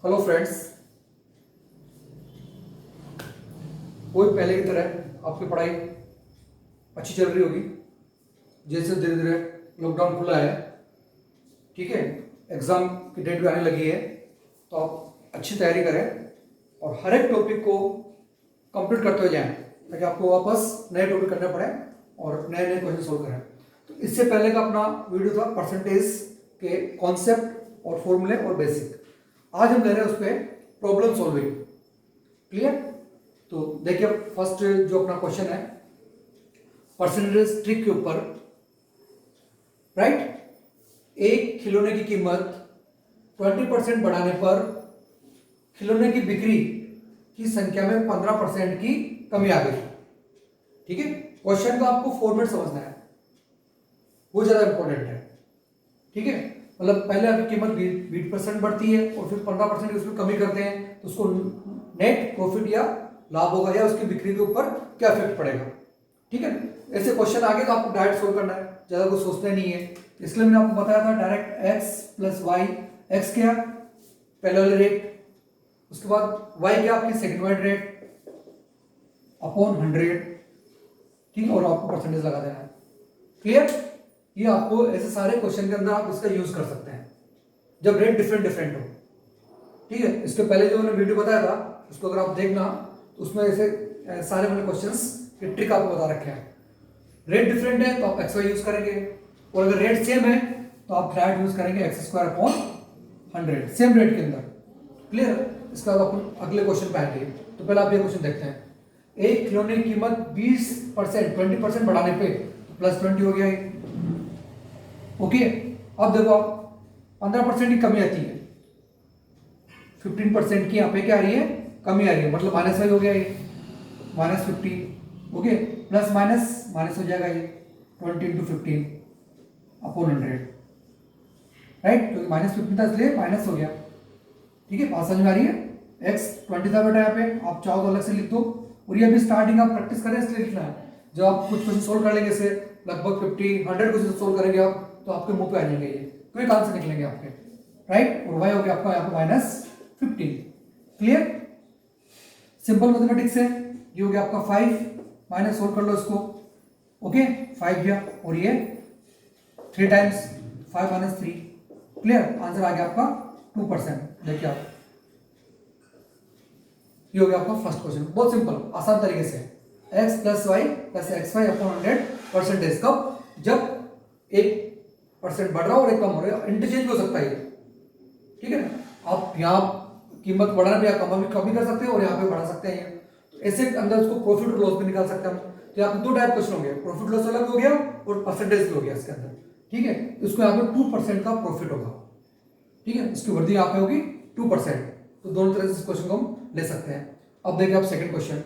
Hello friends, वही पहले की तरह आपकी पढ़ाई अच्छी चल रही होगी। जैसे धीरे धीरे लॉकडाउन खुला है, ठीक है, एग्ज़ाम की डेट भी आने लगी है, तो आप अच्छी तैयारी करें और हर एक टॉपिक को कंप्लीट करते हुए जाएं ताकि आपको वापस नए टॉपिक करने पड़े और नए नए क्वेश्चन सोल्व करें। तो इससे पहले का अपना वीडियो था परसेंटेज के कॉन्सेप्ट और फॉर्मूले और बेसिक। आज हम ले रहे हैं उस पर प्रॉब्लम सॉल्विंग। क्लियर? तो देखिए, फर्स्ट जो अपना क्वेश्चन है परसेंटेज ट्रिक के ऊपर, राइट। एक खिलौने की कीमत 20% बढ़ाने पर खिलौने की बिक्री की संख्या में 15% की कमी आ गई। ठीक है, क्वेश्चन का आपको फॉर्मेट समझना है, वो ज्यादा इंपॉर्टेंट है। ठीक है, मतलब पहले आपकी कीमत 20% बढ़ती है और फिर 15% उसमें कमी करते हैं, तो उसको नेट प्रॉफिट या लाभ होगा या उसकी बिक्री के ऊपर क्या इफेक्ट पड़ेगा। ठीक है, ऐसे क्वेश्चन आगे तो आपको डायरेक्ट सोल्व करना है, ज्यादा कुछ सोचना नहीं है। इसलिए मैंने आपको बताया था direct x plus y. X क्या? पहले वाले रेट, उसके बाद y क्या? आपकी सेकंड वाइड रेट अपॉन 100। ठीक है, और आपको परसेंटेज लगा देना है। क्लियर? ये आपको ऐसे सारे क्वेश्चन के अंदर आप इसका यूज कर सकते हैं जब रेट डिफरेंट डिफरेंट हो। ठीक है, इसके पहले जो मैंने वीडियो बताया था उसको अगर आप देखना तो उसमें ऐसे सारे मैंने क्वेश्चंस की ट्रिक आपको बता रखे हैं। रेट डिफरेंट है तो आप एक्स वाई यूज करेंगे, और अगर रेट सेम है तो आप डायरेक्ट यूज करेंगे x square upon 100 same rate के अंदर। क्लियर? इसके बाद अपन अगले क्वेश्चन पे आएंगे। तो पहले आप ये क्वेश्चन देखते हैं। एक खिलौने की कीमत 20% 20% बढ़ाने पे प्लस 20 हो गया है। ओके, अब देखो आप 15% की कमी आती है, 15% की यहाँ पे क्या आ रही है? कमी आ रही है, मतलब माइनस वाई हो गया ये, -50। ओके, प्लस माइनस माइनस हो जाएगा ये 20 इंटू 15 अपॉन 100, राइट। क्योंकि -15 था इसलिए माइनस हो गया। ठीक है, बात समझ में आ रही है? x 20 था बेटा, यहाँ पे आप चाहो तो अलग से लिख दो, और ये अभी स्टार्टिंग आप प्रैक्टिस करें इसलिए लिखना है। जब आप कुछ क्वेश्चन सोल्व कर लेंगे, इसे लगभग 50-100 क्वेश्चन सोल्व करेंगे आप, तो आपके मुंह पे आ जाएंगे, ये क्विक आंसर निकलेंगे आपके, राइट। और y हो गया आपका यहाँ पे -15। क्लियर? सिंपल मैथमेटिक्स है। ये हो गया आपका 5, माइनस सोल्व कर लो इसको। ओके, 5 गया, और ये 3 टाइम्स 5 - 3। क्लियर? आंसर आ गया आपका 2%। देखिए आप, ये हो गया आपका फर्स्ट क्वेश्चन। बहुत सिंपल आसान तरीके से, x plus y plus x y upon 100 percentage. कब? जब 1% बढ़ रहा हो और 1 कम हो रहा है, इंटरचेंज हो सकता है ये। ठीक है ना, आप यहाँ कीमत बढ़ाना भी या कमी कर सकते हैं और यहाँ पे बढ़ा सकते हैं। तो ऐसे अंदर उसको प्रॉफिट और लॉस भी निकाल सकते हैं हम। तो यहाँ पे 2 टाइप क्वेश्चन होंगे, प्रॉफिट लॉस अलग हो गया और परसेंटेज भी हो गया इसके अंदर। ठीक है, इसको यहाँ पे 2% का प्रॉफिट होगा। ठीक है, इसकी वृद्धि यहाँ पे होगी 2%। तो दोनों तरह से इस क्वेश्चन को हम ले सकते हैं। अब देखिए आप सेकंड क्वेश्चन।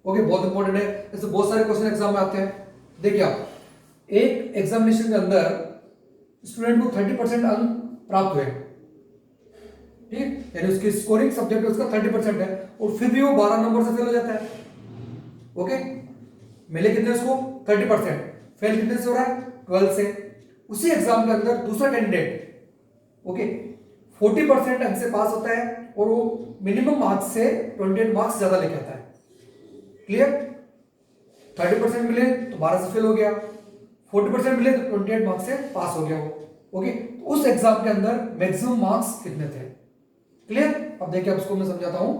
ओके, बहुत इंपॉर्टेंट है, ऐसे बहुत सारे क्वेश्चन एग्जाम में आते हैं। देखिए आप, एक एग्जामिनेशन के अंदर स्टूडेंट को 30% अंक प्राप्त हुए, ठीक है, यानी उसकी स्कोरिंग सब्जेक्ट उसका 30% है, और फिर भी वो 12 नंबर से फेल हो जाता है। ओके, मिले कितने उसको? 30%। फेल कितने से हो रहा है? 12 से। उसी एग्जाम के अंदर दूसरा कैंडिडेट, ओके, 40% अंक से पास होता है और वो मिनिमम मार्क्स से 28 मार्क्स ज्यादा लेके आता है। क्लियर? 30% मिले तो 12 से फेल हो गया, 40% मिले तो 28 मार्क्स से पास हो गया वो। ओके, तो उस एग्जाम के अंदर मैक्सिमम मार्क्स कितने थे? क्लियर? अब देखिए, अब इसको मैं समझाता हूं।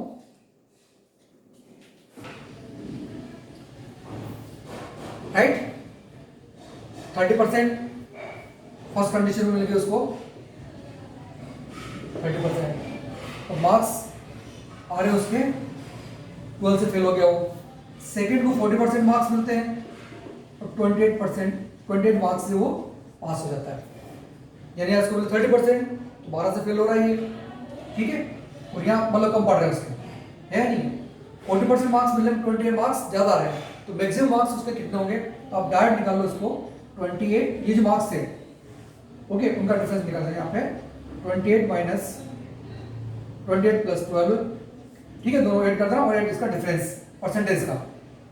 राइट, 30% फर्स्ट कंडीशन में मिल गया उसको 30%, तो मार्क्स आ रहे उसके 12 से फेल हो गया वो। सेकंड को 40% मार्क्स मिलते हैं और 28 मार्क्स से वो पास हो जाता है। यानी इसको मिले 30% तो 12 से फेल हो रहा है ये। ठीक है, और यहाँ मतलब कम पड़ रहा है उसके, है नहीं। 40% मार्क्स मिले, 28 मार्क्स ज्यादा आ रहे हैं, तो मैक्सिमम मार्क्स उसके कितने होंगे? तो आप डायरेक्ट निकाल लो इसको 28, ये जो मार्क्स थे, ओके, उनका डिफरेंस निकालना है यहाँ पे 28 माइनस 28 प्लस 12। ठीक है, दोनों ऐड कर देना, और इसका डिफरेंस परसेंटेज का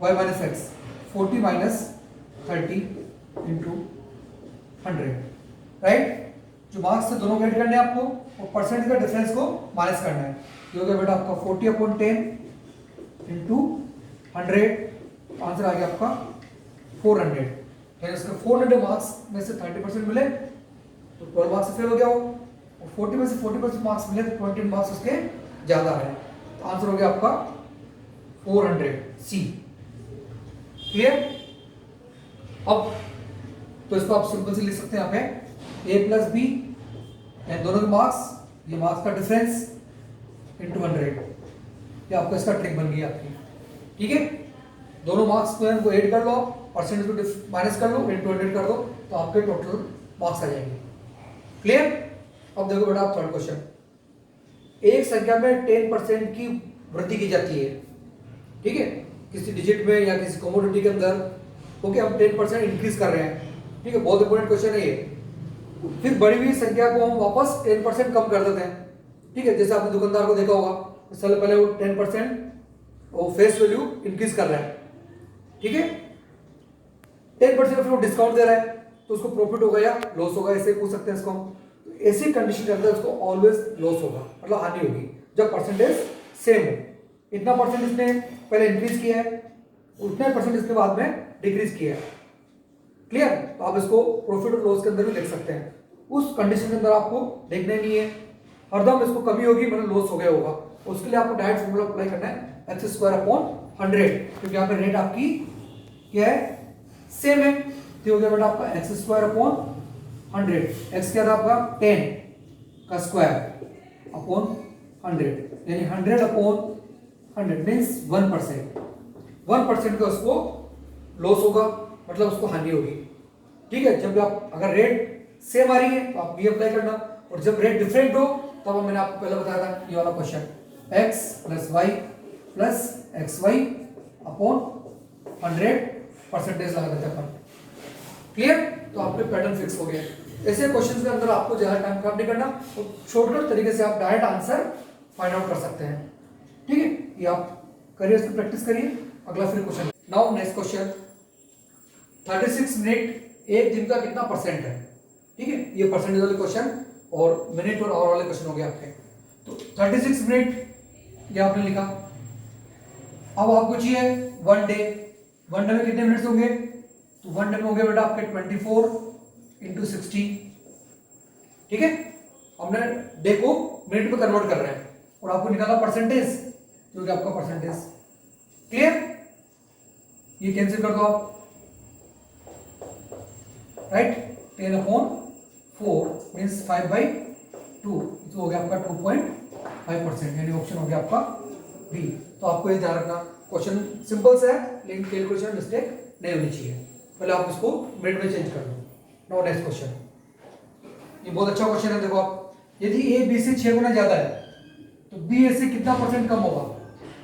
y minus x 40 minus 30 into 100, right. जो मार्क्स थे दोनों को ऐड करने हैं आपको और परसेंट का डिफरेंस को माइनस करना है। ये हो गया बेटा आपका 40/10 इंटू 100, आंसर आ गया आपका 400। यानी उसके 400 मार्क्स में से 30% मिले तो 12 मार्क्स से फेल हो गया वो, और 40 में से 40% मार्क्स मिले तो 20 मार्क्स उसके ज्यादा है। तो आंसर हो गया आपका 400 सी। क्लियर? अब तो इसको आप सिंपल से लिख सकते हैं यहाँ पे a प्लस बी, दोनों के मार्क्स, ये मार्क्स का डिफरेंस इंटू 100। ये आपका इसका ट्रिक बन गई आपकी। ठीक है, दोनों मार्क्स को ऐड कर लो, परसेंटेज को माइनस कर लो, इंटू 100 कर दो, तो आपके टोटल मार्क्स आ जाएंगे। क्लियर? अब देखो बेटा आप थर्ड क्वेश्चन। एक संख्या में 10% की वृद्धि की जाती है, ठीक है, किसी डिजिट में या किसी कमोडिटी के अंदर। ओके, हम 10% इंक्रीज कर रहे हैं, ठीक है, बहुत इंपॉर्टेंट क्वेश्चन है ये। फिर बढ़ी हुई संख्या को हम वापस 10% कम कर देते हैं, ठीक है। जैसे आपने दुकानदार को देखा होगा, सबसे पहले वो 10% वो फेस वैल्यू इंक्रीज कर रहा है, ठीक है, 10% फिर वो डिस्काउंट दे रहा है, तो उसको प्रॉफिट होगा या लॉस होगा, ऐसे पूछ सकते हैं इसको हम। तो ऐसी कंडीशन के अंदर उसको ऑलवेज लॉस होगा, मतलब हानि होगी, जब परसेंटेज सेम हो। इतना परसेंट इसने पहले इंक्रीज किया है, उतने परसेंट इसके बाद में डिक्रीज किया है। क्लियर? तो आप इसको प्रॉफिट और लॉस के अंदर भी देख सकते हैं। उस कंडीशन के अंदर आपको देखना नहीं है, हरदम इसको कमी होगी मतलब लॉस हो गया होगा। उसके लिए आपको डायरेक्ट फॉर्मूला अप्लाई करना है x²/100, क्योंकि यहाँ पे रेट आपकी क्या है, सेम है। तो हो गया बेटा आपका x²/100। x क्या था आपका 10 का स्क्वायर अपॉन 100, यानी 100/100 मीन्स 1%। 1% का उसको लॉस होगा, मतलब उसको हानि होगी। ठीक है, जब आप अगर रेट सेम आ रही है तो आप बी अप्लाई करना, और जब रेट डिफरेंट हो तब मैंने आपको पहले बताया था ये वाला question, x plus y plus x y upon 100 percentage लगा देते हैं। क्लियर? तो आपके पैटर्न फिक्स हो गया। ऐसे क्वेश्चन के अंदर आपको ज्यादा टाइम खराब नहीं करना, तो शॉर्टकट तरीके से आप डायरेक्ट आंसर फाइंड आउट कर सकते हैं। ठीक है, ये आप करिए, इसकी प्रैक्टिस करिए। अगला फिर question, now next question, 36 minute एक दिन का कितना परसेंट है? ठीक है, ये परसेंटेज वाले क्वेश्चन और मिनट और आवर वाले क्वेश्चन हो गए आपके। तो 36 मिनट ये आपने लिखा। अब आपको चाहिए वन डे। वन डे में कितने मिनट्स होंगे? तो वन डे में हो गया बेटा आपके 24 × 60। ठीक है, हमने डे को मिनट में कन्वर्ट कर रहे हैं और आपको निकालना परसेंटेज, जो कि आपका परसेंटेज। क्लियर? ये कैंसिल कर दो आप, राइट। 10/4 मीन्स 5/2, तो हो गया आपका 2.5%, यानी ऑप्शन हो गया आपका बी। तो आपको ये ध्यान रखना, क्वेश्चन सिंपल सा है लेकिन कैलकुलेशन मिस्टेक नहीं होनी चाहिए। पहले आप इसको मिनट में चेंज कर दो। नाउ नेक्स्ट क्वेश्चन, ये बहुत अच्छा क्वेश्चन है। देखो आप, यदि ए बी से 6 गुना ज्यादा है तो बी ए से कितना परसेंट कम होगा?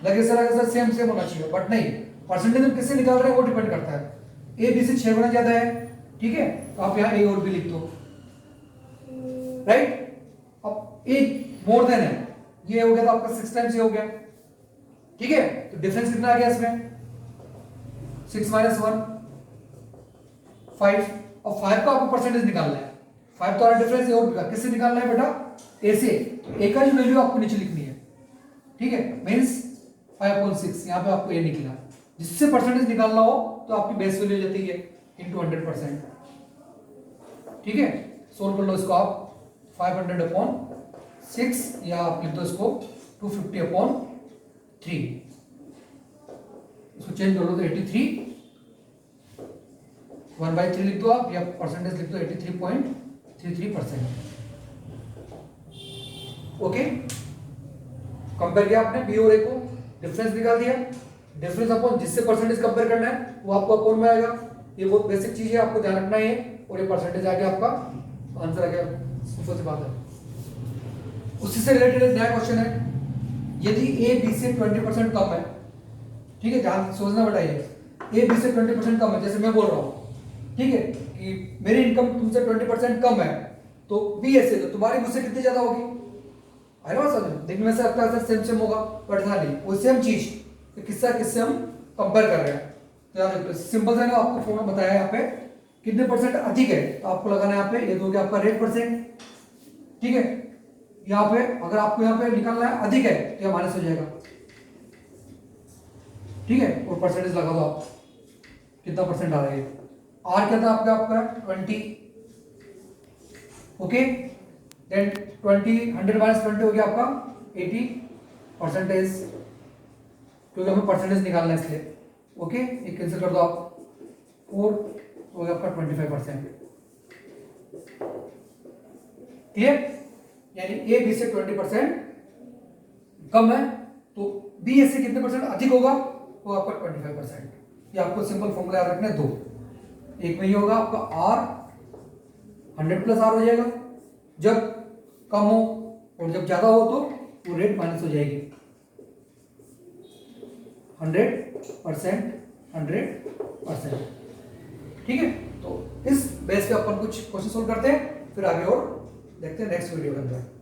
लगे सर सेम सेम होना चाहिए, बट नहीं, परसेंटेज हम किससे निकाल रहे हैं वो डिपेंड करता है। ए बी से 6 गुना ज्यादा है, ठीक है, तो आप यहाँ ए और बी लिख दो, राइट। अब ए मोर देन है, ये हो गया तो आपका 6 टाइम्स ये हो गया, ठीक है। तो डिफरेंस कितना आ गया इसमें? 6 - 1 5, और 5 का आपको परसेंटेज निकालना है। 5 तो डिफरेंस है, और किससे निकालना है बेटा? ए से। ए का जो वैल्यू आपको नीचे लिखनी है, ठीक है, मींस 5/6। यहाँ पे आपको ए निकला, जिससे परसेंटेज निकालना हो तो आपकी बेस वैल्यू हो जाती है इंटू 100%। ठीक है, सोल्व कर लो इसको आप। 500/6, या आप लिख दो इसको 250/3, इसको चेंज कर लो तो 83, 1/3 लिख दो आप, या परसेंटेज लिख दो 83.33%। ओके, कंपेयर किया आपने बी और ए को, डिफरेंस निकाल दिया। डिफरेंस अपॉन जिससे परसेंटेज कंपेयर करना है वो आपको अपॉन में आएगा। ये बहुत बेसिक चीज है, आपको ध्यान रखना है। और ये परसेंटेज आ गया आपका, आंसर आ गया, सिंपल सी बात है। उसी से रिलेटेड नया क्वेश्चन है, यदि ए बी से 20% कम है, ठीक है, ध्यान सोचना बेटा, ये ए बी से 20% कम है, जैसे मैं बोल रहा हूँ, ठीक है, कि मेरी इनकम तुमसे 20% कम है, तो बी ऐसे, तो तुम्हारी मुझसे कितनी ज्यादा होगी? है ना समझ? देखने में से आपका आंसर सेम सेम होगा, बट था नहीं, वो सेम चीज, तो किससे किससे हम कंपेयर कर रहे हैं। तो यार सिंपल सा आपको फॉर्मूला बताया, यहाँ पे कितने परसेंट अधिक है, तो आपको लगाना है यहाँ पे, ये दोगे आपका रेट परसेंट, ठीक है, यहाँ पे अगर आपको यहाँ पे निकालना है अधिक है तो यह माइनस हो जाएगा, ठीक है, और परसेंटेज लगा दो आप, कितना परसेंट आ रहा है। आर क्या था आपका, आपका 20, ओके, देन 20 100 माइनस 20 हो गया आपका 80 परसेंटेज, क्योंकि हमें परसेंटेज निकालना है इसलिए, ओके, ये कैंसिल कर दो आप, 4 हो गया आपका 25%, क्लियर, यानी ए बी से 20% कम है तो बी ए से कितने परसेंट अधिक होगा, वो आपका 25%। ये आपको सिंपल फॉर्मूला याद रखना है, दो, एक में ये होगा आपका आर 100 प्लस आर हो जाएगा जब कम हो, और जब ज्यादा हो तो वो रेट माइनस हो जाएगी, 100%, 100%, ठीक है। तो इस बेस पे अपन कुछ क्वेश्चन सोल्व करते हैं, फिर आगे और देखते हैं नेक्स्ट वीडियो के अंदर।